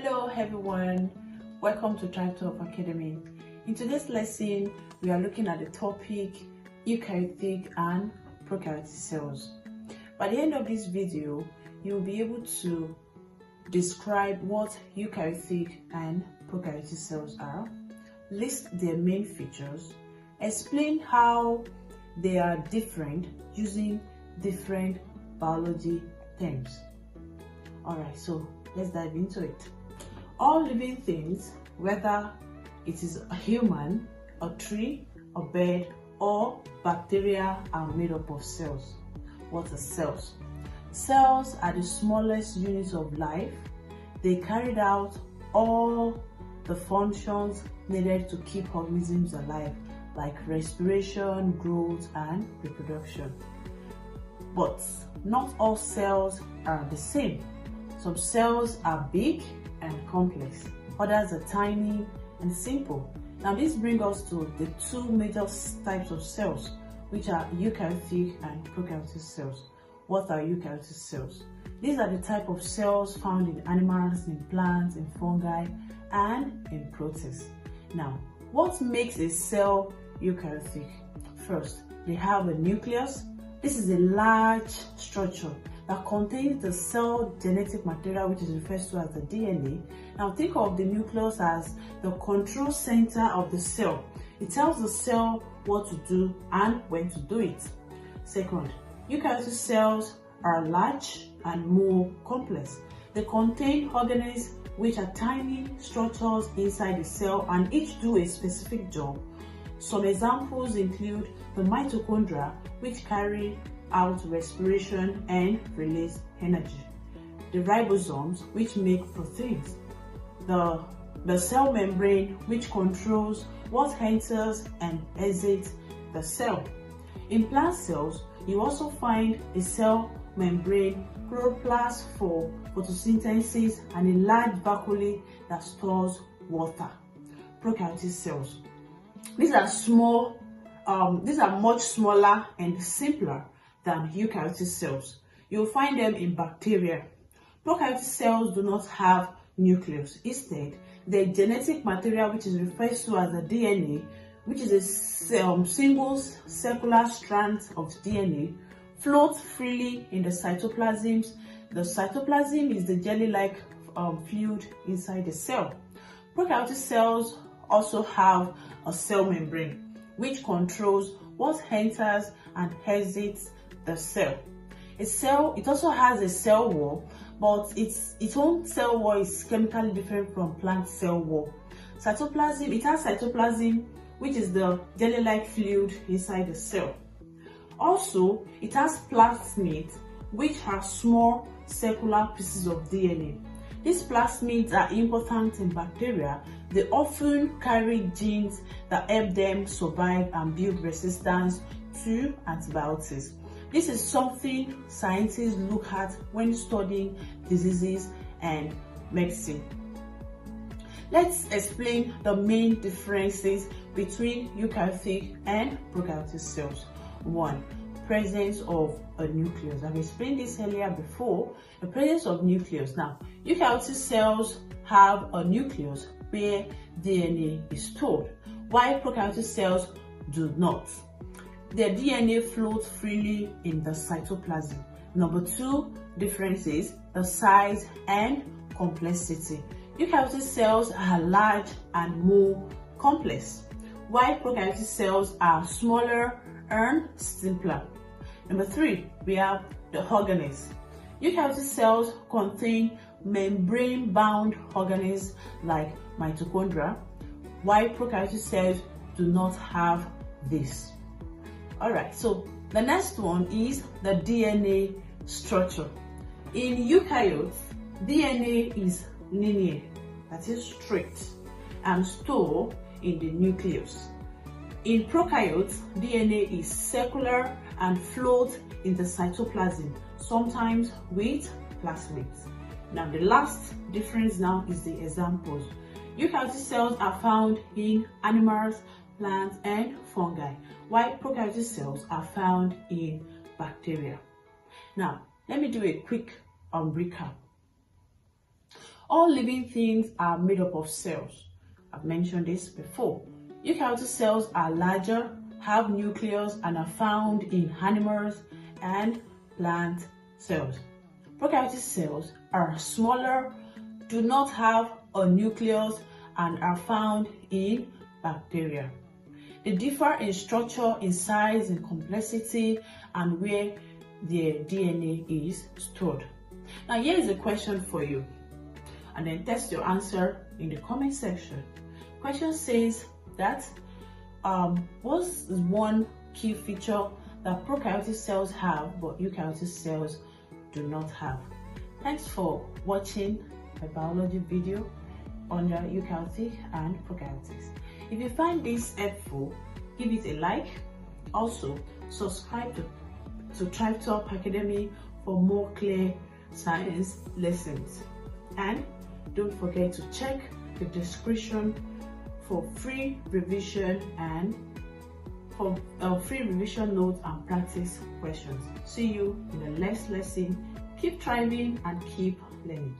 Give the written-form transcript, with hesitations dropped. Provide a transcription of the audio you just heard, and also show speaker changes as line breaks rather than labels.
Hello everyone, welcome to Tribe Talk Academy. In today's lesson, we are looking at the topic eukaryotic and prokaryotic cells. By the end of this video, you will be able to describe what eukaryotic and prokaryotic cells are, list their main features, explain how they are different using different biology terms. Alright, so let's dive into it. All living things, whether it is a human, a tree, a bird, or bacteria, are made up of cells. What are cells? Cells are the smallest units of life. They carried out all the functions needed to keep organisms alive, like respiration, growth, and reproduction. But not all cells are the same. Some cells are big and complex, others are tiny and simple. Now this brings us to the two major types of cells, which are eukaryotic and prokaryotic cells. What are eukaryotic cells? These are the type of cells found in animals, in plants, in fungi, and in protists. Now, what makes a cell eukaryotic? First, they have a nucleus. This is a large structure that contains the cell genetic material, which is referred to as the DNA. Now think of the nucleus as the control center of the cell. It tells the cell what to do and when to do it. Second, eukaryotic cells are large and more complex. They contain organelles which are tiny structures inside the cell and each do a specific job. Some examples include the mitochondria, which carry out respiration and release energy, the ribosomes, which make proteins, the cell membrane, which controls what enters and exits the cell. In plant cells, you also find a cell membrane, chloroplast for photosynthesis, and a large vacuole that stores water. Prokaryotic cells. These are much smaller and simpler than eukaryotic cells. You'll find them in bacteria. Prokaryotic cells do not have nucleus. Instead, their genetic material, which is referred to as the DNA, which is a single circular strand of DNA, floats freely in the cytoplasm. The cytoplasm is the jelly-like fluid inside the cell. Prokaryotic cells also have a cell membrane, which controls what enters and exits the cell. It also has a cell wall, but its own cell wall is chemically different from plant cell wall. It has cytoplasm, which is the jelly-like fluid inside the cell. Also, it has plasmids, which are small circular pieces of DNA. These plasmids are important in bacteria. They often carry genes that help them survive and build resistance to antibiotics. This is something scientists look at when studying diseases and medicine. Let's explain the main differences between eukaryotic and prokaryotic cells. 1. Presence of a nucleus. I've explained this earlier before. The presence of nucleus. Now, eukaryotic cells have a nucleus where DNA is stored, while prokaryotic cells do not. Their DNA floats freely in the cytoplasm. Number 2 difference is the size and complexity. Eukaryotic cells are large and more complex, while prokaryotic cells are smaller and simpler. Number 3, we have the organelles. Eukaryotic cells contain membrane-bound organelles like mitochondria, while prokaryotic cells do not have this. Alright, so the next one is the DNA structure. In eukaryotes, DNA is linear, that is straight, and stored in the nucleus. In prokaryotes, DNA is circular and floats in the cytoplasm, sometimes with plasmids. Now the last difference now is the examples. Eukaryotic cells are found in animals, plants, and fungi, while prokaryotic cells are found in bacteria. Now, let me do a quick recap. All living things are made up of cells. I've mentioned this before. Eukaryotic cells are larger, have nucleus, and are found in animals and plant cells. Prokaryotic cells are smaller, do not have a nucleus, and are found in bacteria. They differ in structure, in size, in complexity, and where their DNA is stored. Now here is a question for you, and then test your answer in the comment section. Question says that what's one key feature that prokaryotic cells have but eukaryotic cells do not have? Thanks for watching my biology video on the eukaryotic and prokaryotics. If you find this helpful, give it a like. Also, subscribe to Thrive Top Academy for more clear science lessons. And don't forget to check the description for free revision and for free revision notes and practice questions. See you in the next lesson. Keep thriving and keep learning.